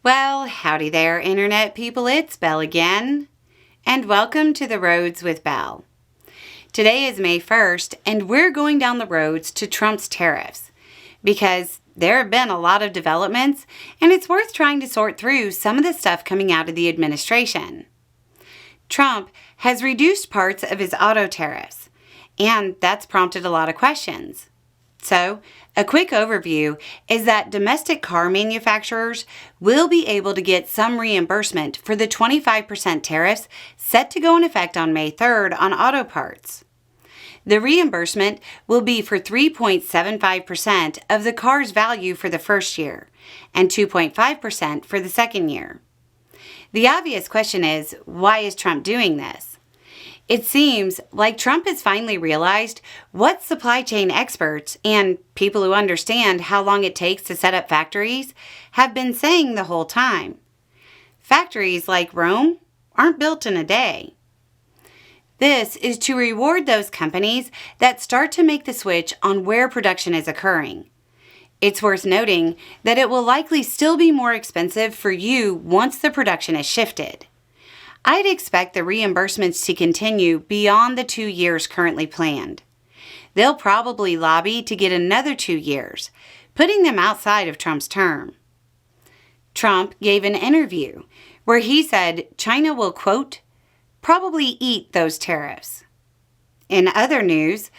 Well, howdy there, Internet people. It's Belle again, and welcome to The Roads with Belle. Today is May 1st, and we're going down the roads to Trump's tariffs because there have been a lot of developments, and it's worth trying to sort through some of the stuff coming out of the administration. Trump has reduced parts of his auto tariffs, and that's prompted a lot of questions. So, a quick overview is that domestic car manufacturers will be able to get some reimbursement for the 25% tariffs set to go in effect on May 3rd on auto parts. The reimbursement will be for 3.75% of the car's value for the first year and 2.5% for the second year. The obvious question is, why is Trump doing this? It seems like Trump has finally realized what supply chain experts and people who understand how long it takes to set up factories have been saying the whole time. Factories like Rome aren't built in a day. This is to reward those companies that start to make the switch on where production is occurring. It's worth noting that it will likely still be more expensive for you once the production is shifted. I'd expect the reimbursements to continue beyond the 2 years currently planned. They'll probably lobby to get another 2 years, putting them outside of Trump's term. Trump gave an interview where he said China will, quote, probably eat those tariffs. In other news,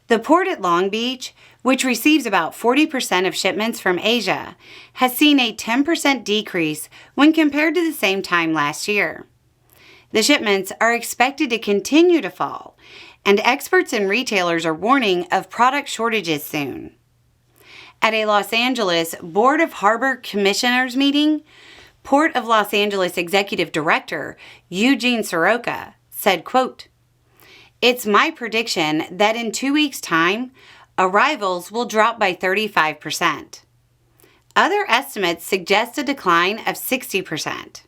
the port at Long Beach, which receives about 40% of shipments from Asia, has seen a 10% decrease when compared to the same time last year. The shipments are expected to continue to fall, and experts and retailers are warning of product shortages soon. At a Los Angeles Board of Harbor Commissioners meeting, Port of Los Angeles Executive Director Eugene Soroka said, quote, "It's my prediction that in 2 weeks' time, arrivals will drop by 35%. Other estimates suggest a decline of 60%.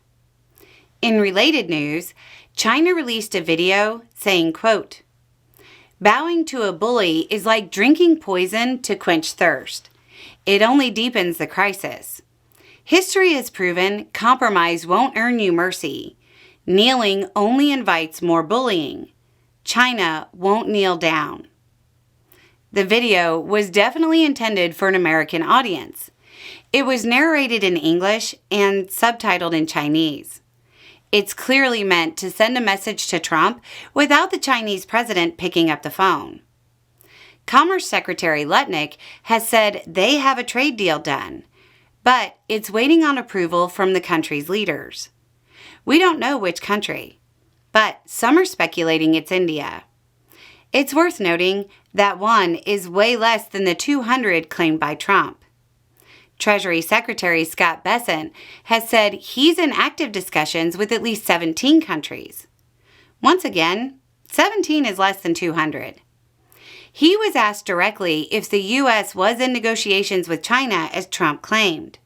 In related news, China released a video saying, quote, "Bowing to a bully is like drinking poison to quench thirst. It only deepens the crisis. History has proven compromise won't earn you mercy. Kneeling only invites more bullying. China won't kneel down." The video was definitely intended for an American audience. It was narrated in English and subtitled in Chinese. It's clearly meant to send a message to Trump without the Chinese president picking up the phone. Commerce Secretary Lutnick has said they have a trade deal done, but it's waiting on approval from the country's leaders. We don't know which country, but some are speculating it's India. It's worth noting that one is way less than the 200 claimed by Trump. Treasury Secretary Scott Bessent has said he's in active discussions with at least 17 countries. Once again, 17 is less than 200. He was asked directly if the U.S. was in negotiations with China as Trump claimed.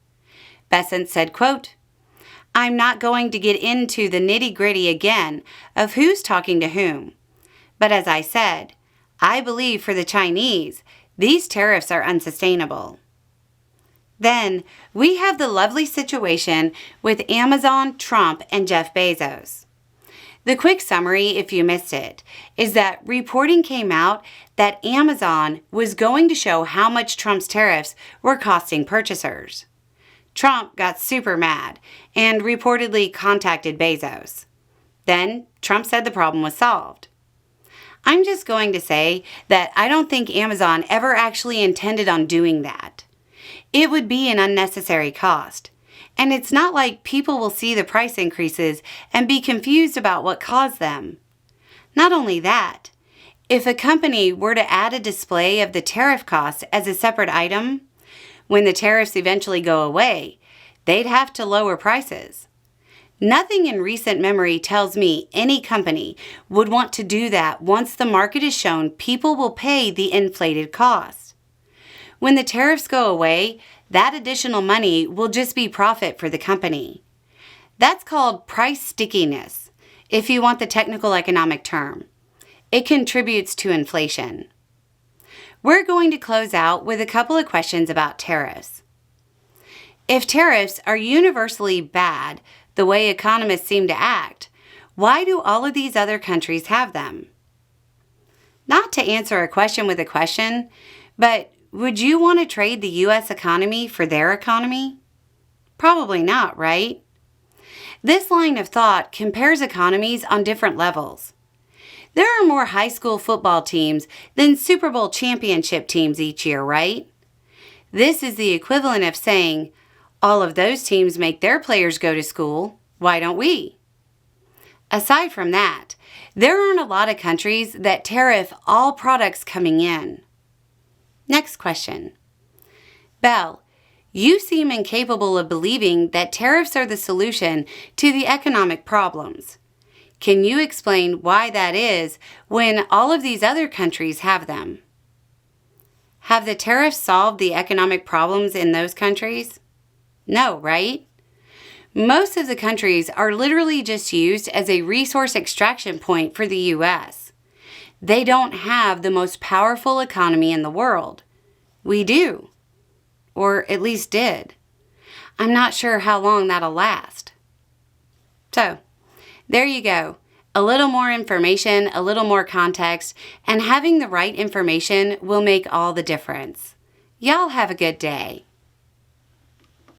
Bessent said, quote, "I'm not going to get into the nitty-gritty again of who's talking to whom. But as I said, I believe for the Chinese, these tariffs are unsustainable." Then, we have the lovely situation with Amazon, Trump, and Jeff Bezos. The quick summary, if you missed it, is that reporting came out that Amazon was going to show how much Trump's tariffs were costing purchasers. Trump got super mad and reportedly contacted Bezos. Then, Trump said the problem was solved. I'm just going to say that I don't think Amazon ever actually intended on doing that. It would be an unnecessary cost. And it's not like people will see the price increases and be confused about what caused them. Not only that, if a company were to add a display of the tariff cost as a separate item, when the tariffs eventually go away, they'd have to lower prices. Nothing in recent memory tells me any company would want to do that once the market is shown people will pay the inflated cost. When the tariffs go away, that additional money will just be profit for the company. That's called price stickiness, if you want the technical economic term. It contributes to inflation. We're going to close out with a couple of questions about tariffs. If tariffs are universally bad, the way economists seem to act, why do all of these other countries have them? Not to answer a question with a question, but would you want to trade the U.S. economy for their economy? Probably not, right? This line of thought compares economies on different levels. There are more high school football teams than Super Bowl championship teams each year, right? This is the equivalent of saying, all of those teams make their players go to school, why don't we? Aside from that, there aren't a lot of countries that tariff all products coming in. Next question. Belle, you seem incapable of believing that tariffs are the solution to the economic problems. Can you explain why that is when all of these other countries have them? Have the tariffs solved the economic problems in those countries? No, right? Most of the countries are literally just used as a resource extraction point for the U.S. They don't have the most powerful economy in the world. We do. Or at least did. I'm not sure how long that'll last. So, there you go. A little more information, a little more context, and having the right information will make all the difference. Y'all have a good day.